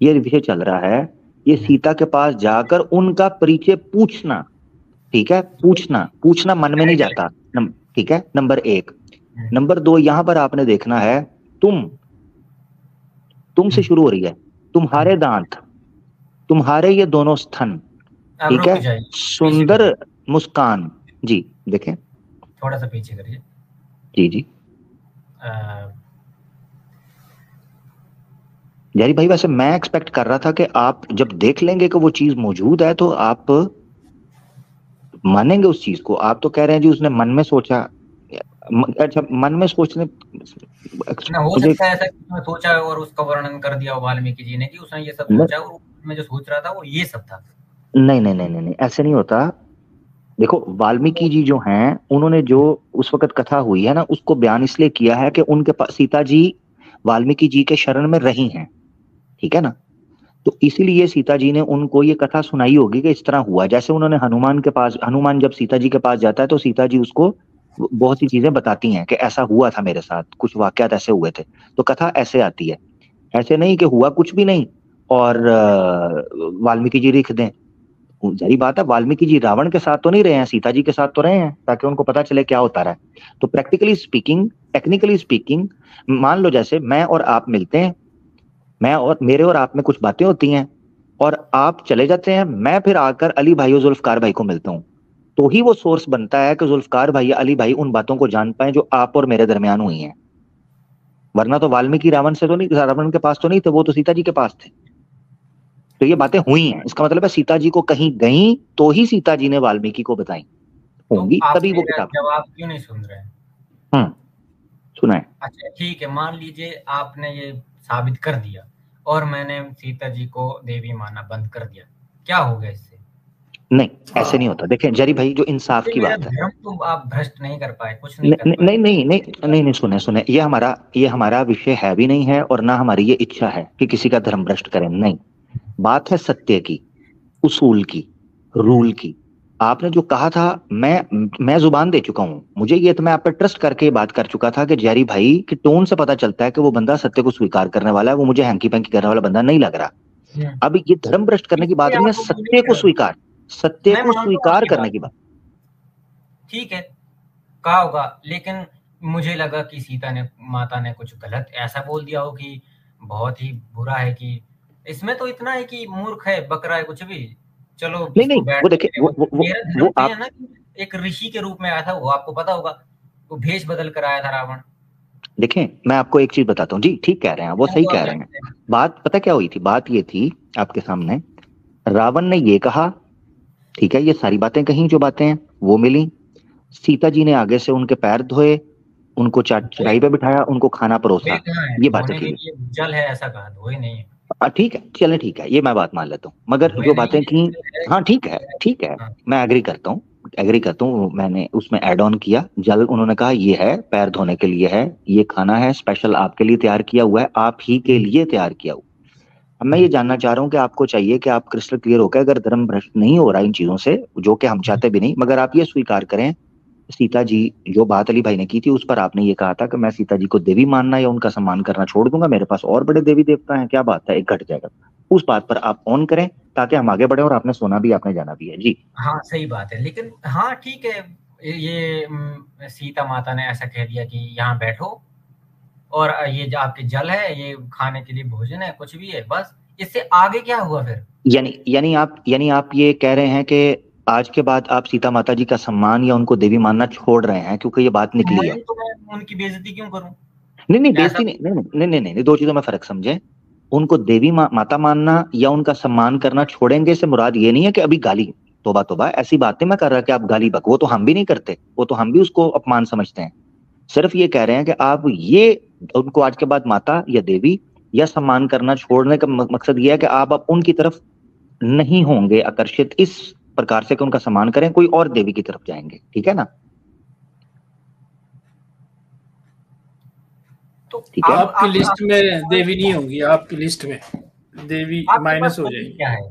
ये विषय चल रहा है, ये सीता के पास जाकर उनका परिचय पूछना, ठीक है, पूछना मन में नहीं जाता, ठीक है, नंबर 1। नंबर 2, यहां पर आपने देखना है, तुम से शुरू हो रही है, तुम्हारे दांत, तुम्हारे ये दोनों स्तन, ठीक है, सुंदर मुस्कान। जी देखें, थोड़ा सा पीछे करिए। जी जैरी भाई, वैसे मैं एक्सपेक्ट कर रहा था कि आप जब देख लेंगे कि वो चीज मौजूद है तो आप मानेंगे उस चीज को। आप तो कह रहे हैं जी उसने मन में सोचा, अच्छा मन में सोचने ना हो सकता है ऐसा कि उसने सोचा और उसका वर्णन कर दिया वाल्मीकि जी ने कि उसने ये सब सोचा और मैं जो सोच रहा था वो ये सब था। नहीं, ऐसे नहीं होता। देखो वाल्मीकि जी जो हैं, उन्होंने जो उस वक्त कथा हुई है ना, उसको बयान इसलिए किया है कि उनके पास सीता जी वाल्मीकि जी के शरण में रही हैं, ठीक है ना, तो इसीलिए सीता जी ने उनको ये कथा सुनाई होगी कि इस तरह हुआ। जैसे उन्होंने हनुमान के पास, हनुमान जब सीता जी के पास जाता है तो सीता जी उसको बहुत सी चीजें बताती हैं कि ऐसा हुआ था मेरे साथ, कुछ वाकयात ऐसे हुए थे, तो कथा ऐसे आती है। ऐसे नहीं कि हुआ कुछ भी नहीं और वाल्मीकि जी लिख दें। जारी बात है, वाल्मीकि जी रावण के साथ तो नहीं रहे हैं, सीता जी के साथ तो रहे हैं, ताकि उनको पता चले क्या होता रहा है। तो प्रैक्टिकली स्पीकिंग, टेक्निकली स्पीकिंग, मान लो जैसे मैं और आप मिलते हैं, मैं और मेरे और आप में कुछ बातें होती हैं और आप चले जाते हैं, मैं फिर आकर अली भाई और जुल्फकार भाई को मिलता हूं, तो ही वो सोर्स बनता है कि जुल्फकार भाई या अली भाई उन बातों को जान पाए जो आप और मेरे दरमियान हुई हैं। वरना तो वाल्मीकि रावण से तो नहीं, रावण के पास तो नहीं थे, वो तो सीता जी के पास थे। तो ये बातें हुई हैं, इसका मतलब है सीता जी को कहीं गई तो ही सीता जी ने वाल्मीकि को बताई होंगी, तो तभी वो किताब। जवाब क्यों नहीं सुन रहे? सुना है। अच्छा ठीक है, मान लीजिए आपने ये साबित कर दिया और मैंने सीता जी को देवी मानना बंद कर दिया, क्या हो गया इससे? नहीं ऐसे नहीं होता। देखें जरी भाई, जो इंसाफ की बात है, धर्म तो आप भ्रष्ट नहीं कर पाए, कुछ नहीं कर पाए। नहीं, सुने, ये हमारा विषय है भी नहीं है और ना हमारी ये इच्छा है कि किसी का धर्म भ्रष्ट करें, नहीं। बात है सत्य की, उसूल की, रूल की। आपने जो कहा था, मैं जुबान दे चुका हूं, मुझे ये तो मैं आप पर ट्रस्ट करके बात कर चुका था कि जैरी भाई की टोन से पता चलता है कि वो बंदा सत्य को स्वीकार करने वाला है, वो मुझे हैंकी पैंकी करने वाला बंदा नहीं लग रहा। अब ये धर्म भ्रष्ट करने की बात नहीं है, सत्य को स्वीकार करने की बात। ठीक है, कहा होगा, लेकिन मुझे लगा कि सीता ने, माता ने कुछ गलत ऐसा बोल दिया हो कि बहुत ही बुरा है, कि इसमें तो इतना है कि मूर्ख है, बकरा है, कुछ भी, चलो नहीं वो देखिए, वो आप है ना, एक ऋषि के रूप में आया था वो, आपको पता होगा, वो भेष बदल कर आया था रावण। देखें मैं आपको एक चीज बताता हूँ जी, ठीक कह रहे हैं वो, सही कह रहे हैं। बात पता क्या हुई थी, बात ये थी आपके सामने, रावण ने ये कहा, ठीक है, ये सारी बातें कहीं जो बातें हैं वो मिली, सीता जी ने आगे से उनके पैर धोए, उनको चटाई पे बिठाया, उनको खाना परोसा, ये बातें थी। जल है ऐसा कहा, धोए नहीं है। ठीक है, चले ठीक है, ये मैं बात मान लेता हूँ, मगर जो बातें की, हाँ ठीक है, मैं एग्री करता हूँ, मैंने उसमें ऐड ऑन किया, जल उन्होंने कहा ये है, पैर धोने के लिए है, ये खाना है स्पेशल आपके लिए तैयार किया हुआ है, आप ही के लिए तैयार किया हुआ। अब मैं ये जानना चाह रहा हूँ कि आपको चाहिए कि आप क्रिस्टल क्लियर होकर, अगर धर्म भ्रष्ट नहीं हो रहा इन चीजों से, जो कि हम चाहते भी नहीं, मगर आप ये स्वीकार करें, सीता जी जो बात अली भाई ने की थी उस पर आपने ये कहा था कि मैं सीता जी को देवी मानना या उनका सम्मान करना छोड़ दूंगा, मेरे पास और बड़े देवी देवता हैं, क्या बात है, एक घट जाएगा। उस बात पर आप ऑन करें ताकि हम आगे बढ़े, और आपने सोना भी, आपने जाना भी है जी। हाँ सही बात है, लेकिन हाँ ठीक है, ये सीता माता ने ऐसा कह दिया कि यहाँ बैठो और ये जो आपके जल है, ये खाने के लिए भोजन है, कुछ भी है, बस इससे आगे क्या हुआ फिर? यानी आप ये कह रहे हैं कि आज के बाद आप सीता माता जी का सम्मान या उनको देवी मानना छोड़ रहे हैं क्योंकि ये बात निकली है। तो मैं उनकी बेइज्जती क्यों करूं? नहीं बेइज्जती नहीं, दो चीजों में फर्क समझे। उनको देवी माता मानना या उनका सम्मान करना छोड़ेंगे से मुराद ये नहीं है कि अभी गाली, तोबा ऐसी बातें मैं कर रहा कि आप गाली बक, वो तो हम भी नहीं करते, वो तो हम भी उसको अपमान समझते हैं। सिर्फ ये कह रहे हैं कि आप ये उनको आज के बाद माता या देवी या सम्मान करना छोड़ने का मकसद ये है कि आप उनकी तरफ नहीं होंगे आकर्षित इस प्रकार से कि उनका सम्मान करें, कोई और देवी की तरफ जाएंगे, ठीक है ना? ठीक है, आपकी लिस्ट में देवी नहीं होंगी, आपकी लिस्ट में देवी माइनस हो जाएगी। क्या है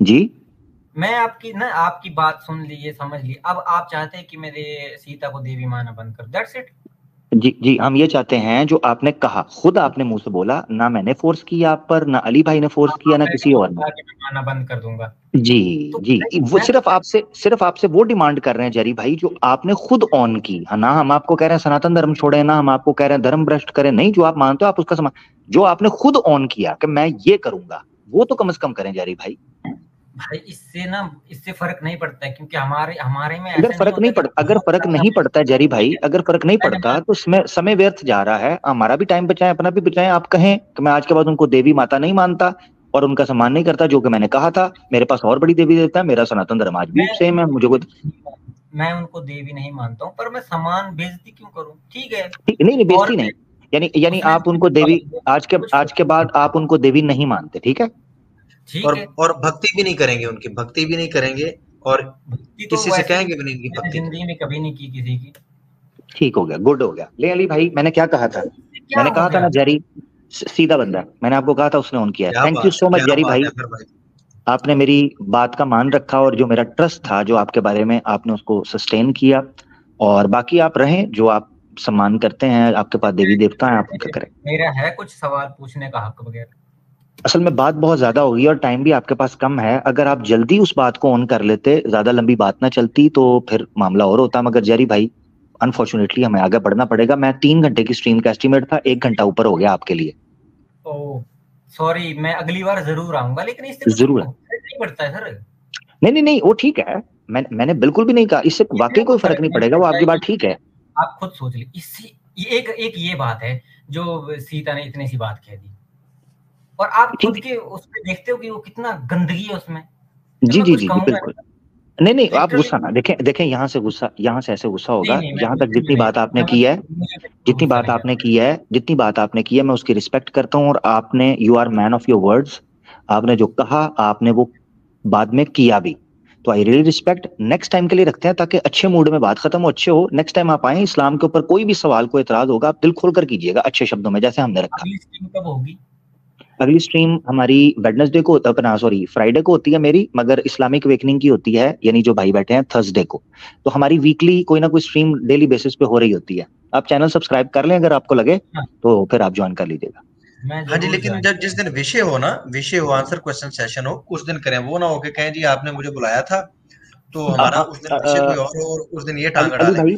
जी मैं आपकी बात सुन ली, ये समझ ली। अब आप चाहते हैं कि मेरे सीता को देवी माना बंद कर, दैट्स इट। जी हम ये चाहते हैं जो आपने कहा, खुद आपने मुंह से बोला, ना मैंने फोर्स किया आप पर, ना अली भाई ने फोर्स किया, ना किसी और ने। माना बंद कर दूंगा जी वो सिर्फ आपसे वो डिमांड कर रहे हैं जेरी भाई जो आपने खुद ऑन की। ना हम आपको कह रहे हैं सनातन धर्म छोड़े, ना हम आपको कह रहे हैं धर्म भ्रष्ट करें, नहीं, जो आप मानते हो आप उसका जो आपने खुद ऑन किया कि मैं ये करूंगा, वो तो कम से कम करें जेरी भाई। इससे फर्क नहीं पड़ता है, क्योंकि हमारे में अगर फर्क नहीं पड़ता है जेरी भाई, अगर फर्क नहीं पड़ता तो समय व्यर्थ जा रहा है। हमारा भी टाइम बचाएं, अपना भी बचाएं। आप कहें कि मैं आज के बाद उनको देवी माता नहीं मानता और उनका सम्मान नहीं करता, जो कि मैंने कहा था, मेरे पास और बड़ी देवी देवता है, मेरा सनातन धर्म आज भी सेम है, मुझे मैं उनको देवी नहीं मानता हूँ, पर मैं सम्मान बेइज्जती क्यों करूं? ठीक है, नहीं बेइज्जती नहीं, यानी आप उनको देवी आज के बाद आप उनको देवी नहीं मानते, ठीक है? और भक्ति भी नहीं करेंगे, उनकी भक्ति भी नहीं करेंगे, और किसी से कहेंगे भी नहीं इनकी भक्ति। जिंदगी में कभी नहीं की किसी की। ठीक हो गया, गुड हो गया। ले अली भाई, मैंने क्या कहा था? मैंने कहा था ना जेरी सीधा बंदा, मैंने आपको कहा था, उसने ऑन किया। Thank you so much Jerry भाई, आपने मेरी बात का मान रखा और जो मेरा ट्रस्ट था जो आपके बारे में, आपने उसको सस्टेन किया। और बाकी आप रहें, जो आप सम्मान करते हैं, आपके पास देवी देवता हैं, आप उनका करें। मेरा है कुछ सवाल पूछने का हक वगैरह? असल में बात बहुत ज्यादा होगी और टाइम भी आपके पास कम है। अगर आप जल्दी उस बात को ऑन कर लेते, ज्यादा लंबी बात ना चलती, तो फिर मामला और होता। मगर जेरी भाई अनफॉर्चुनेटली हमें आगे बढ़ना पड़ेगा। मैं 3 घंटे की स्ट्रीम का एस्टिमेट था, 1 घंटा ऊपर हो गया आपके लिए। ओह सॉरी, मैं अगली बार जरूर आऊंगा, लेकिन इससे जरूर नहीं पड़ता है सर। नहीं वो ठीक है, मैंने बिल्कुल भी नहीं कहा, इससे वाकई कोई फर्क नहीं पड़ेगा, वो आपकी बात ठीक है। आप खुद सोच ली, इससे एक ये बात है जो सीता ने इतनी सी बात कह दी, और आप खुद के उसमें देखते हो कि वो कितना गंदगी है उसमें। जी बिल्कुल। नहीं आप गुस्सा ना देखें यहाँ से ऐसे गुस्सा होगा। जहां तक जितनी बात आपने की है मैं उसकी रिस्पेक्ट करता हूँ। और आपने, you are man of your words, आपने जो कहा आपने वो बाद में किया भी, तो I really respect. Next time के लिए रखते हैं ताकि अच्छे मूड में बात खत्म हो, अच्छे हो। नेक्स्ट टाइम आप आए, इस्लाम के ऊपर कोई भी सवाल, कोई एतराज होगा, आप दिल खोलकर कीजिएगा, अच्छे शब्दों में, जैसे हमने रखा। कब होगी अगली स्ट्रीम? हमारी वेडनेसडे को फ्राइडे को होती है मेरी, मगर इस्लामिक अवेकनिंग की होती है, यानी जो भाई बैठे हैं, थर्सडे को। तो हमारी वीकली कोई ना कोई स्ट्रीम डेली बेसिस पे हो रही होती है। आप चैनल सब्सक्राइब कर लें अगर आपको लगे, तो फिर आप ज्वाइन कर लीजिएगा। हाँ जी, लेकिन जब जिस दिन विषय हो, आंसर क्वेश्चन सेशन हो, उस दिन करें। वो ना हो के कहें जी आपने मुझे बुलाया था, तो हमारा उस दिन विषय कोई और हो और उस दिन ये टांग अड़ा लें।